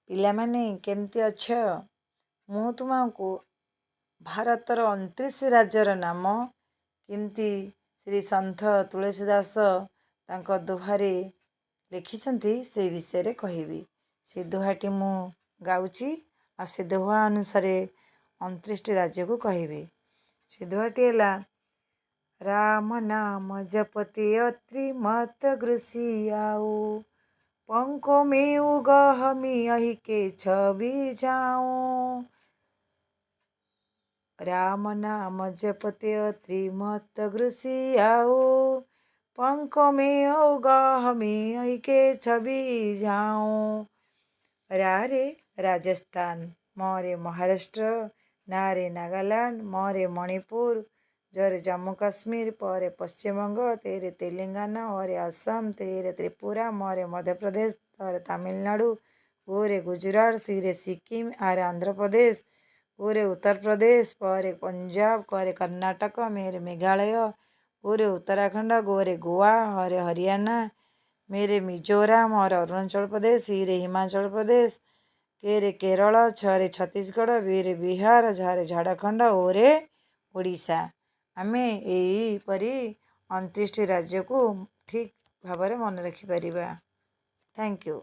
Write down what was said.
ପିଲାମାନେ କେମିତି ଅଛ? ମୁଁ ତୁମକୁ ଭାରତର 29 ରାଜ୍ୟର ନାମ କେମିତି ଶ୍ରୀ ସନ୍ଥ ତୁଳସୀ ଦାସ ତାଙ୍କ ଦୋହାରେ ଲେଖିଛନ୍ତି ସେଇ ବିଷୟରେ କହିବି। ସେ ଦୋହାଟି ମୁଁ ଗାଉଛି ଆଉ ସେ ଦୋହା ଅନୁସାରେ 29ଟି ରାଜ୍ୟକୁ କହିବି। ସେ ଦୋହାଟି ହେଲା राम नाम जपते अत्रि मत घृषि आओ पंको में उगह अहि के छवि जाओ। राम नाम जपते अत्रि मत घृषि आओ पंको में उगह अहि के छवि जाओ। रा रे राजस्थान, म रे महाराष्ट्र, ना रे नागालैंड, म रे मणिपुर, ज रे जम्मू काश्मीर, प रे पश्चिमबंग, ते रे तेलंगाना, ओ रे असम, ते रे त्रिपुरा, म रे मध्य प्रदेश, त रे तमिलनाडु, ओ रे गुजरात, सी रे सिक्किम, आ रे आंध्र प्रदेश, ओ रे उत्तर प्रदेश, प रे पंजाब, क रे कर्नाटक, मे रे मेघालय, ओ रे उत्तराखंड, गो रे गोवा, ह रे हरियाणा, मेरे मिजोराम, और अरुणाचल प्रदेश, सी रे हिमाचल प्रदेश, के रे केरल, छ रे छत्तीसगढ़, बी रे बिहार, झा रे झारखंड, ओ रे ओडिशा। आमे एहीपरि 29ଟି ରାଜ୍ୟକୁ ଠିକ୍ ଭାବରେ ମନେ ରଖିପାରିବା। Thank you.